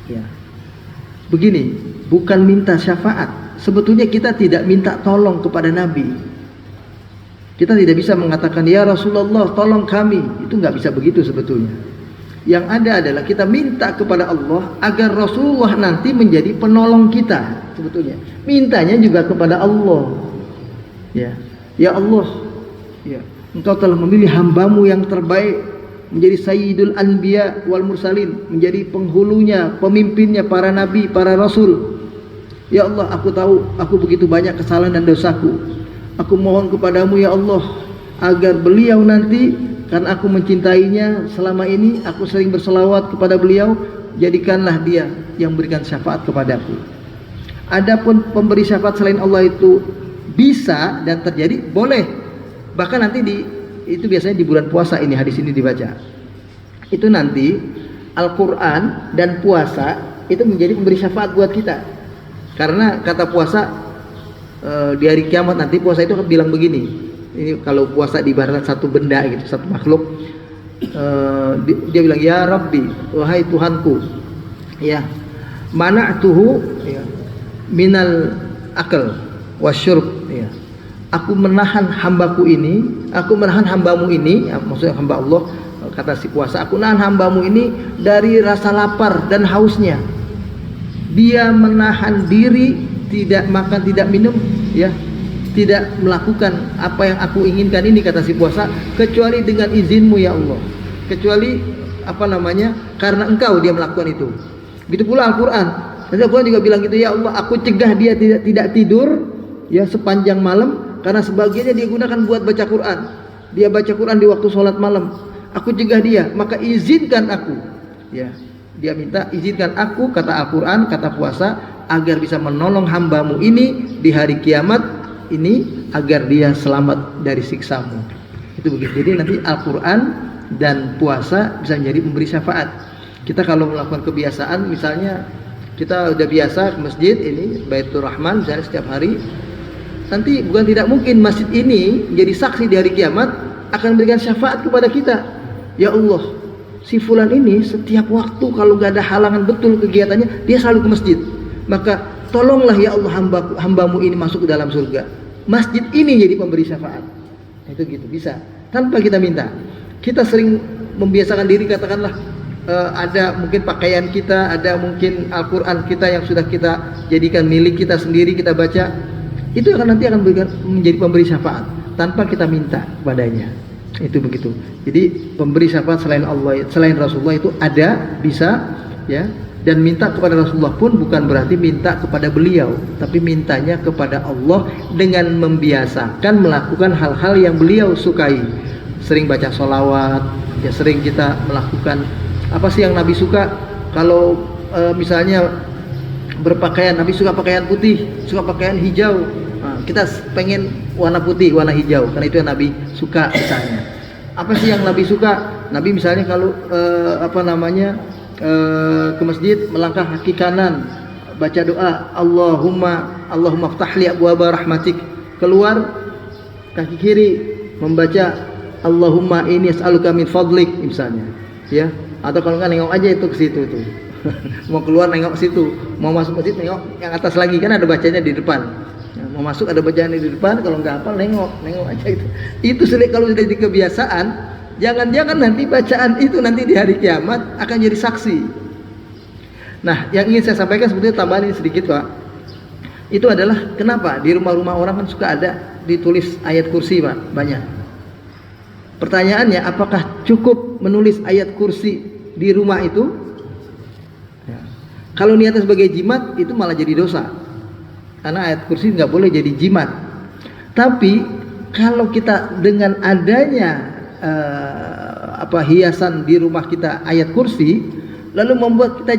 Ya. Begini, bukan minta syafaat. Sebetulnya kita tidak minta tolong kepada Nabi. Kita tidak bisa mengatakan, ya Rasulullah tolong kami. Itu nggak bisa begitu sebetulnya. Yang ada adalah kita minta kepada Allah agar Rasulullah nanti menjadi penolong kita. Sebetulnya mintanya juga kepada Allah. Ya Allah, ya, Engkau telah memilih hambamu yang terbaik menjadi Sayyidul Anbiya wal Mursalin, menjadi penghulunya, pemimpinnya para nabi, para rasul. Ya Allah, aku tahu aku begitu banyak kesalahan dan dosaku. Aku mohon kepadamu ya Allah agar beliau nanti, karena aku mencintainya selama ini, aku sering berselawat kepada beliau, jadikanlah dia yang memberikan syafaat kepadaku. Adapun pemberi syafaat selain Allah itu bisa dan terjadi, boleh. Bahkan nanti itu biasanya di bulan puasa ini hadis ini dibaca. Itu nanti Al-Quran dan puasa itu menjadi pemberi syafaat buat kita. Karena kata puasa di hari kiamat nanti puasa itu akan bilang begini. Ini kalau puasa diibaratkan satu benda gitu, satu makhluk. Dia bilang, ya Rabbi, wahai Tuhanku, ya, mana'tuhu ya, minal akal wasyurb, ya. Aku menahan hambaku ini, aku menahan hambamu ini, maksudnya hamba Allah, kata si puasa, aku menahan hambamu ini dari rasa lapar dan hausnya. Dia menahan diri, tidak makan, tidak minum, ya, tidak melakukan apa yang aku inginkan ini, kata si puasa, kecuali dengan izinmu ya Allah, kecuali karena engkau dia melakukan itu. Begitu pula Al-Quran. Nanti Al-Quran juga bilang gitu, ya Allah, aku cegah dia tidak tidur ya sepanjang malam, karena sebagiannya dia gunakan buat baca Quran. Dia baca Quran di waktu sholat malam. Aku cegah dia, maka izinkan aku. Ya, dia minta izinkan aku, kata Al-Quran, kata puasa, agar bisa menolong hambamu ini di hari kiamat ini, agar dia selamat dari siksamu. Itu begitu. Jadi nanti Al-Quran dan puasa bisa menjadi pemberi syafaat. Kita kalau melakukan kebiasaan, misalnya kita udah biasa ke masjid ini, Baitur Rahman misalnya setiap hari, nanti bukan tidak mungkin masjid ini menjadi saksi di hari kiamat akan memberikan syafaat kepada kita. Ya Allah, si fulan ini setiap waktu kalau gak ada halangan betul kegiatannya, dia selalu ke masjid. Maka tolonglah ya Allah hambamu ini masuk ke dalam surga. Masjid ini jadi pemberi syafaat. Itu gitu, bisa. Tanpa kita minta. Kita sering membiasakan diri, katakanlah ada mungkin pakaian kita, ada mungkin Al-Quran kita yang sudah kita jadikan milik kita sendiri, kita baca. Itu nanti akan menjadi pemberi syafaat tanpa kita minta padanya. Itu begitu. Jadi pemberi syafaat selain Allah, selain Rasulullah itu ada, bisa, ya. Dan minta kepada Rasulullah pun bukan berarti minta kepada beliau, tapi mintanya kepada Allah dengan membiasakan melakukan hal-hal yang beliau sukai. Sering baca sholawat, ya, sering kita melakukan apa sih yang Nabi suka. Kalau misalnya berpakaian, Nabi suka pakaian putih, suka pakaian hijau. Nah, kita pengen warna putih, warna hijau, karena itu yang Nabi suka misalnya. Apa sih yang Nabi suka? Nabi misalnya kalau ke masjid melangkah kaki kanan, baca doa Allahumma ftahli abwaaba rahmatik. Keluar kaki kiri membaca Allahumma inni as'aluka min fadlik misalnya, ya. Atau kalau nggak nengok aja itu ke situ tuh. Mau keluar nengok ke situ, mau masuk masjid nengok yang atas lagi, kan ada bacanya di depan. Ya, mau masuk ada bacaan di depan, kalau nggak hafal nengok aja itu. Itu kalau sudah di kebiasaan, jangan-jangan nanti bacaan itu nanti di hari kiamat akan jadi saksi. Nah, yang ingin saya sampaikan sebetulnya tambahan ini sedikit, Pak. Itu adalah kenapa di rumah-rumah orang kan suka ada ditulis ayat kursi, Pak, banyak. Pertanyaannya, apakah cukup menulis ayat kursi di rumah itu? Ya. Kalau niatnya sebagai jimat itu malah jadi dosa. Karena ayat kursi nggak boleh jadi jimat. Tapi kalau kita dengan adanya hiasan di rumah kita ayat kursi, lalu membuat kita